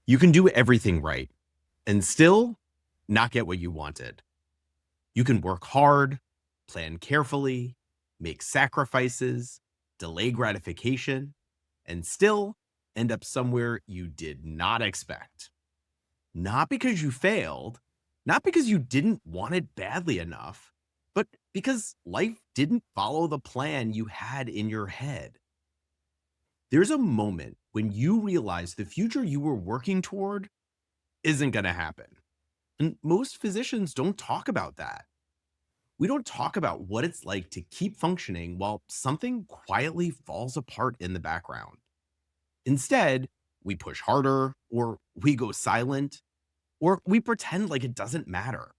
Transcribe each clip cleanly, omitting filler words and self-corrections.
You can do everything right and still not get what you wanted. You can work hard, plan carefully, make sacrifices, delay gratification, and still end up somewhere you did not expect. Not because you failed, not because you didn't want it badly enough, but because life didn't follow the plan you had in your head. There's a moment when you realize the future you were working toward isn't going to happen. And most physicians don't talk about that. We don't talk about what it's like to keep functioning while something quietly falls apart in the background. Instead, we push harder, or we go silent, or we pretend like it doesn't matter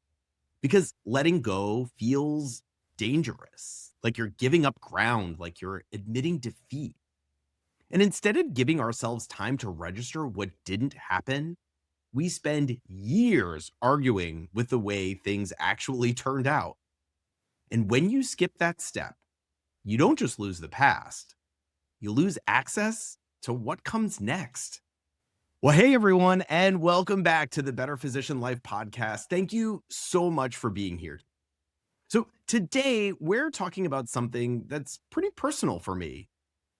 because letting go feels dangerous, like you're giving up ground, like you're admitting defeat. And instead of giving ourselves time to register what didn't happen, we spend years arguing with the way things actually turned out. And when you skip that step, you don't just lose the past, you lose access to what comes next. Well, hey, everyone, and welcome back to the Better Physician Life podcast. Thank you so much for being here. So, today we're talking about something that's pretty personal for me,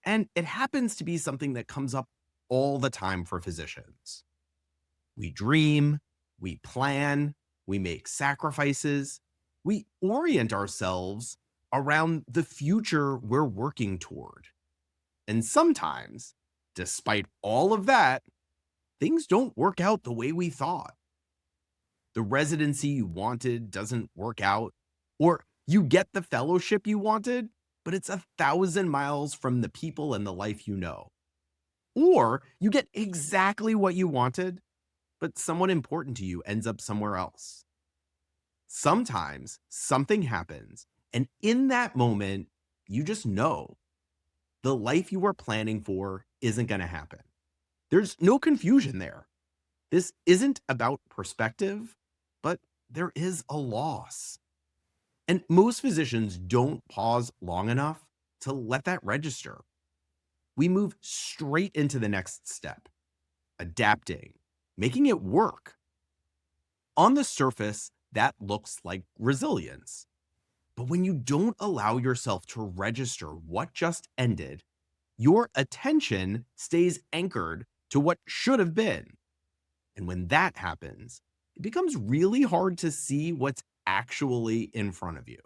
and it happens to be something that comes up all the time for physicians. We dream, we plan, we make sacrifices, we orient ourselves around the future we're working toward. And sometimes, despite all of that, things don't work out the way we thought. The residency you wanted doesn't work out, or you get the fellowship you wanted, but it's 1,000 miles from the people and the life you know. Or you get exactly what you wanted, but someone important to you ends up somewhere else. Sometimes something happens, and in that moment, you just know the life you were planning for isn't going to happen. There's no confusion there. This isn't about perspective, but there is a loss. And most physicians don't pause long enough to let that register. We move straight into the next step, adapting, making it work. On the surface, that looks like resilience. But when you don't allow yourself to register what just ended, your attention stays anchored to what should have been. And when that happens, it becomes really hard to see what's actually in front of you.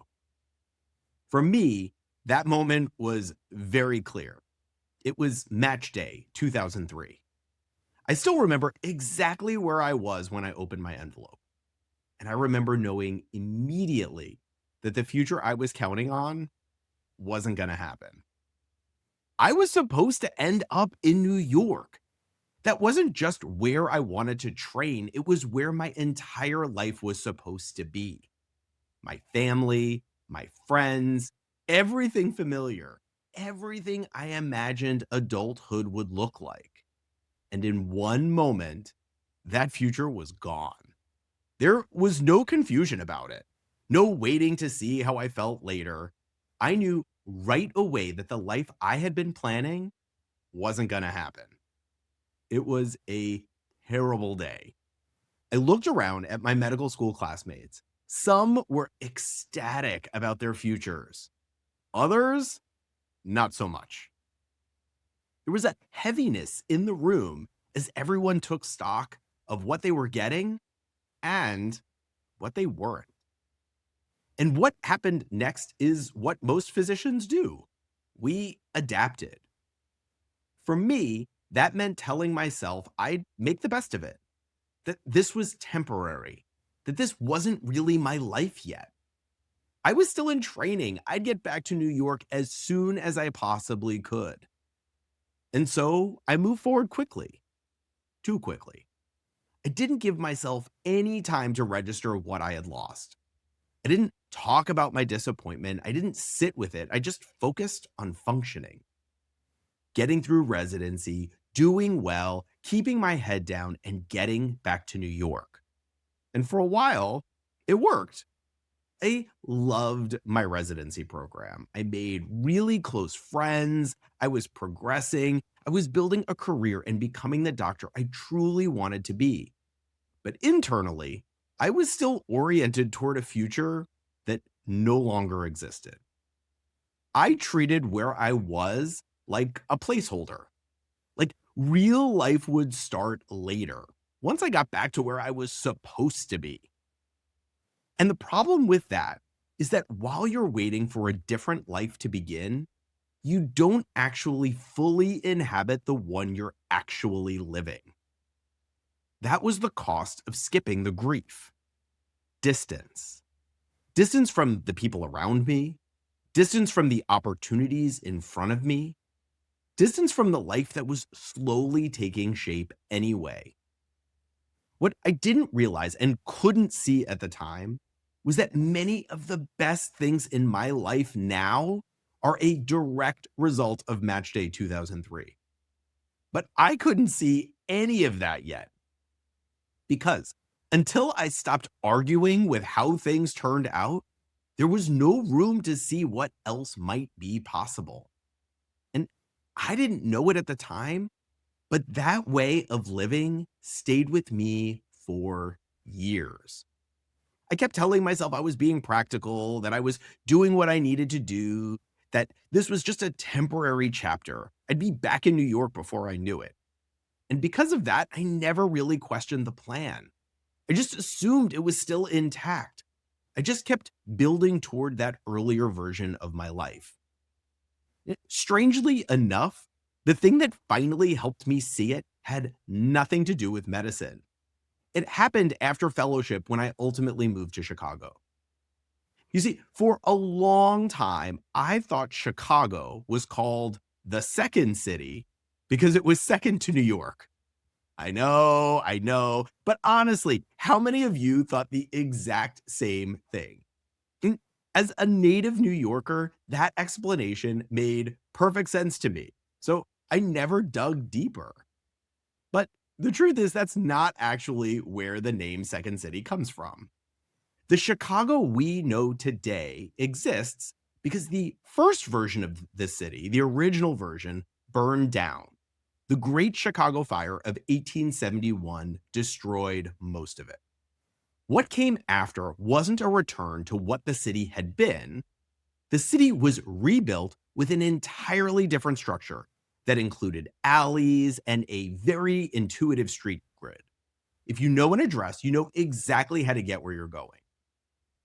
For me, that moment was very clear. It was match day 2003. I still remember exactly where I was when I opened my envelope. And I remember knowing immediately that the future I was counting on wasn't going to happen. I was supposed to end up in New York. That wasn't just where I wanted to train, it was where my entire life was supposed to be. My family, my friends, everything familiar, everything I imagined adulthood would look like. And in one moment, that future was gone. There was no confusion about it, no waiting to see how I felt later. I knew right away that the life I had been planning wasn't going to happen. It was a terrible day. I looked around at my medical school classmates. Some were ecstatic about their futures. Others, not so much. There was a heaviness in the room as everyone took stock of what they were getting and what they weren't. And what happened next is what most physicians do. We adapted. For me, that meant telling myself I'd make the best of it, that this was temporary, that this wasn't really my life yet. I was still in training. I'd get back to New York as soon as I possibly could. And so I moved forward quickly, too quickly. I didn't give myself any time to register what I had lost. I didn't talk about my disappointment. I didn't sit with it. I just focused on functioning, getting through residency, doing well, keeping my head down, and getting back to New York. And for a while, it worked. I loved my residency program. I made really close friends. I was progressing. I was building a career and becoming the doctor I truly wanted to be. But internally, I was still oriented toward a future that no longer existed. I treated where I was like a placeholder. Like real life would start later, once I got back to where I was supposed to be. And the problem with that is that while you're waiting for a different life to begin, you don't actually fully inhabit the one you're actually living. That was the cost of skipping the grief. Distance. Distance from the people around me, distance from the opportunities in front of me, distance from the life that was slowly taking shape anyway. What I didn't realize and couldn't see at the time was that many of the best things in my life now are a direct result of Match Day 2003. But I couldn't see any of that yet because until I stopped arguing with how things turned out, there was no room to see what else might be possible. And I didn't know it at the time, but that way of living stayed with me for years. I kept telling myself I was being practical, that I was doing what I needed to do, that this was just a temporary chapter. I'd be back in New York before I knew it. And because of that, I never really questioned the plan. I just assumed it was still intact. I just kept building toward that earlier version of my life. Strangely enough, the thing that finally helped me see it had nothing to do with medicine. It happened after fellowship when I ultimately moved to Chicago. You see, for a long time, I thought Chicago was called the second city because it was second to New York. I know. But honestly, how many of you thought the exact same thing? Mm, As a native New Yorker, that explanation made perfect sense to me. So I never dug deeper. But the truth is, that's not actually where the name Second City comes from. The Chicago we know today exists because the first version of this city, the original version, burned down. The Great Chicago Fire of 1871 destroyed most of it. What came after wasn't a return to what the city had been. The city was rebuilt with an entirely different structure that included alleys and a very intuitive street grid. If you know an address, you know exactly how to get where you're going.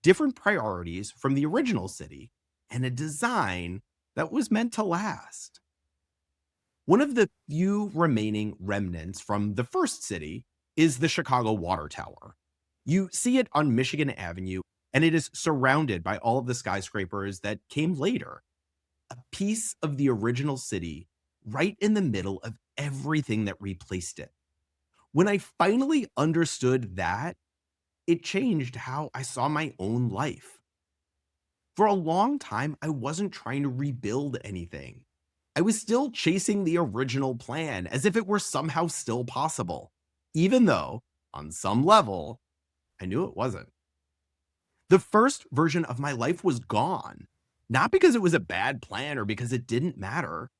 Different priorities from the original city and a design that was meant to last. One of the few remaining remnants from the first city is the Chicago Water Tower. You see it on Michigan Avenue, and it is surrounded by all of the skyscrapers that came later. A piece of the original city right in the middle of everything that replaced it. When I finally understood that, it changed how I saw my own life. For a long time, I wasn't trying to rebuild anything. I was still chasing the original plan as if it were somehow still possible, even though, on some level, I knew it wasn't. The first version of my life was gone, not because it was a bad plan or because it didn't matter,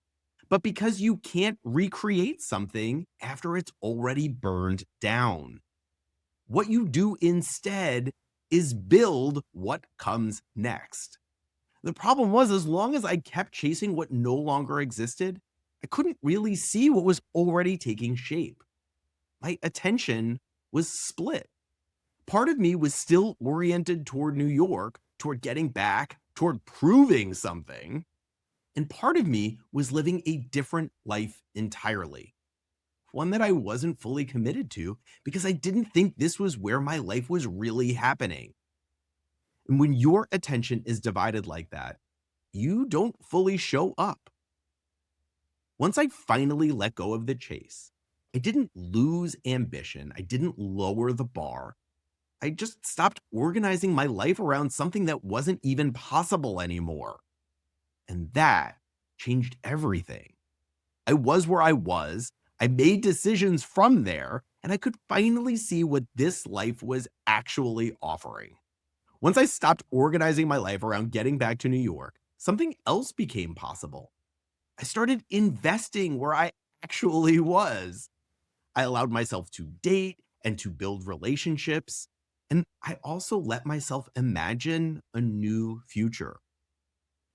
but because you can't recreate something after it's already burned down. What you do instead is build what comes next. The problem was, as long as I kept chasing what no longer existed, I couldn't really see what was already taking shape. My attention was split. Part of me was still oriented toward New York, toward getting back, toward proving something. And part of me was living a different life entirely, one that I wasn't fully committed to because I didn't think this was where my life was really happening. And when your attention is divided like that, you don't fully show up. Once I finally let go of the chase, I didn't lose ambition. I didn't lower the bar. I just stopped organizing my life around something that wasn't even possible anymore. And that changed everything. I was where I was. I made decisions from there, and I could finally see what this life was actually offering. Once I stopped organizing my life around getting back to New York, something else became possible. I started investing where I actually was. I allowed myself to date and to build relationships. And I also let myself imagine a new future.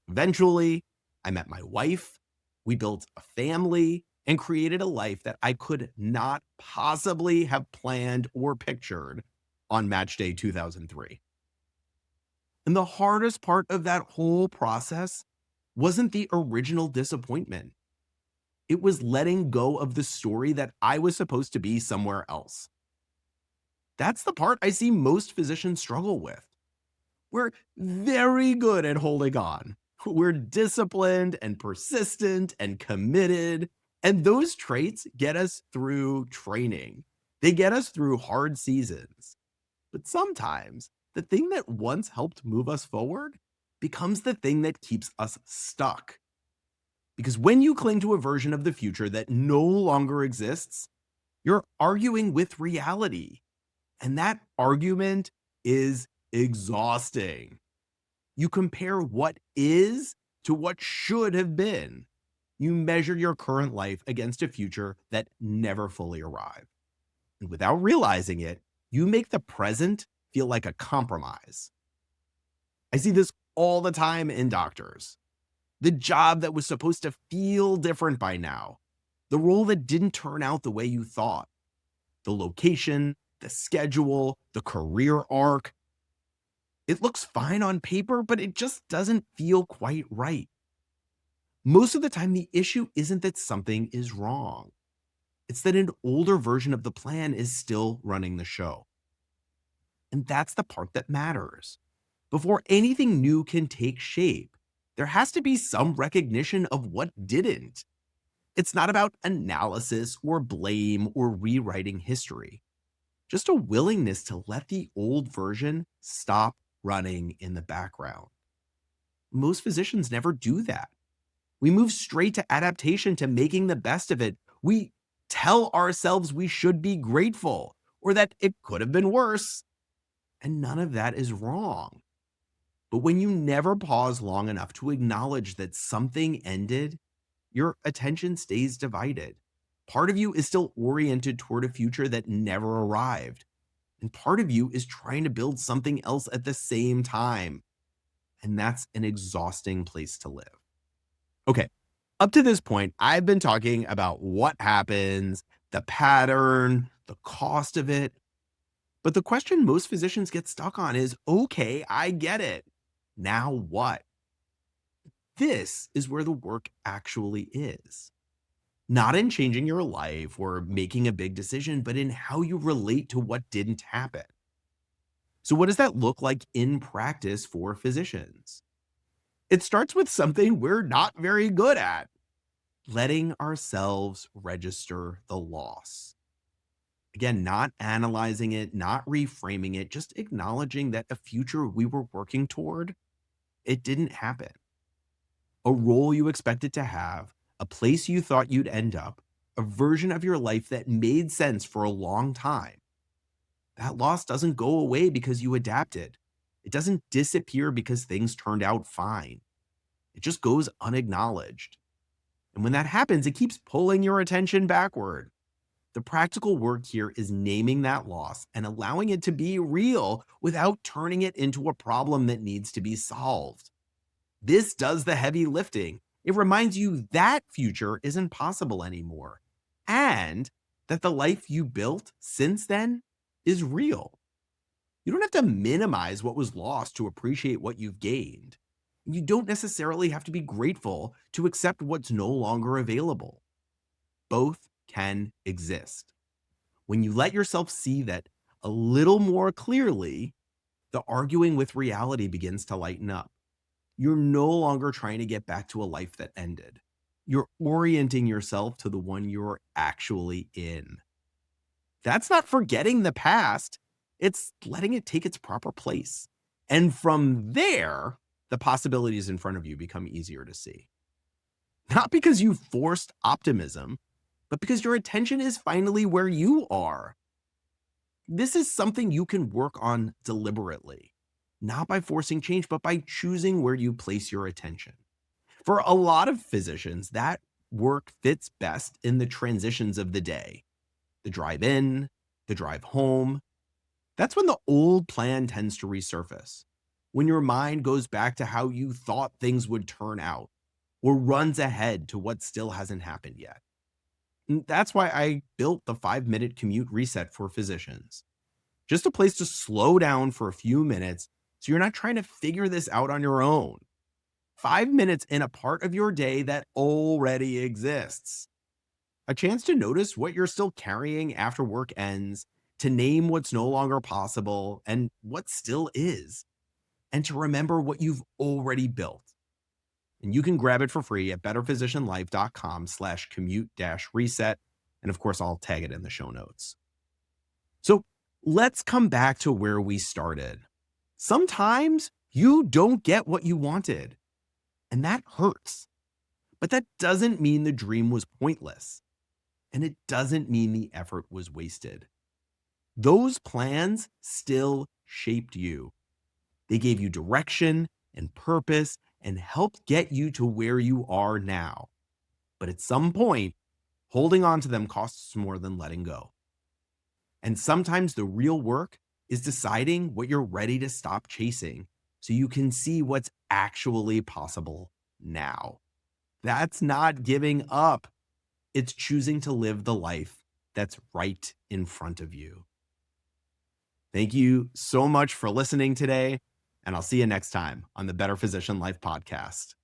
Eventually, I met my wife. We built a family and created a life that I could not possibly have planned or pictured on match day 2003. And the hardest part of that whole process wasn't the original disappointment. It was letting go of the story that I was supposed to be somewhere else. That's the part I see most physicians struggle with. We're very good at holding on. We're disciplined and persistent and committed. And those traits get us through training. They get us through hard seasons. But sometimes the thing that once helped move us forward becomes the thing that keeps us stuck. Because when you cling to a version of the future that no longer exists, you're arguing with reality. And that argument is exhausting. You compare what is to what should have been. You measure your current life against a future that never fully arrived. And without realizing it, you make the present feel like a compromise. I see this all the time in doctors. The job that was supposed to feel different by now, the role that didn't turn out the way you thought, the location, the schedule, the career arc. It looks fine on paper, but it just doesn't feel quite right. Most of the time, the issue isn't that something is wrong. It's that an older version of the plan is still running the show. And that's the part that matters. Before anything new can take shape, there has to be some recognition of what didn't. It's not about analysis or blame or rewriting history, just a willingness to let the old version stop running in the background. Most physicians never do that. We move straight to adaptation, to making the best of it. We tell ourselves we should be grateful or that it could have been worse. And none of that is wrong. But when you never pause long enough to acknowledge that something ended, your attention stays divided. Part of you is still oriented toward a future that never arrived. And part of you is trying to build something else at the same time. And that's an exhausting place to live. Okay, up to this point, I've been talking about what happens, the pattern, the cost of it. But the question most physicians get stuck on is, okay, I get it. Now what? This is where the work actually is. Not in changing your life or making a big decision, but in how you relate to what didn't happen. So, what does that look like in practice for physicians? It starts with something we're not very good at: letting ourselves register the loss. Again, not analyzing it, not reframing it, just acknowledging that a future we were working toward, it didn't happen. A role you expected to have, a place you thought you'd end up, a version of your life that made sense for a long time. That loss doesn't go away because you adapted. It doesn't disappear because things turned out fine. It just goes unacknowledged. And when that happens, it keeps pulling your attention backward. The practical work here is naming that loss and allowing it to be real without turning it into a problem that needs to be solved. This does the heavy lifting. It reminds you that future isn't possible anymore, and that the life you built since then is real. You don't have to minimize what was lost to appreciate what you've gained. You don't necessarily have to be grateful to accept what's no longer available. Both can exist. When you let yourself see that a little more clearly, the arguing with reality begins to lighten up. You're no longer trying to get back to a life that ended. You're orienting yourself to the one you're actually in. That's not forgetting the past. It's letting it take its proper place. And from there, the possibilities in front of you become easier to see. Not because you forced optimism, but because your attention is finally where you are. This is something you can work on deliberately, not by forcing change, but by choosing where you place your attention. For a lot of physicians, that work fits best in the transitions of the day, the drive in, the drive home. That's when the old plan tends to resurface, when your mind goes back to how you thought things would turn out or runs ahead to what still hasn't happened yet. And that's why I built the 5-minute commute reset for physicians. Just a place to slow down for a few minutes so you're not trying to figure this out on your own. 5 minutes in a part of your day that already exists. A chance to notice what you're still carrying after work ends, to name what's no longer possible and what still is, and to remember what you've already built. And you can grab it for free at betterphysicianlife.com/commute-reset. And of course, I'll tag it in the show notes. So let's come back to where we started. Sometimes you don't get what you wanted, and that hurts. But that doesn't mean the dream was pointless, and it doesn't mean the effort was wasted. Those plans still shaped you. They gave you direction and purpose and helped get you to where you are now. But at some point, holding on to them costs more than letting go. And sometimes the real work is deciding what you're ready to stop chasing so you can see what's actually possible now. That's not giving up. It's choosing to live the life that's right in front of you. Thank you so much for listening today, and I'll see you next time on the Better Physician Life podcast.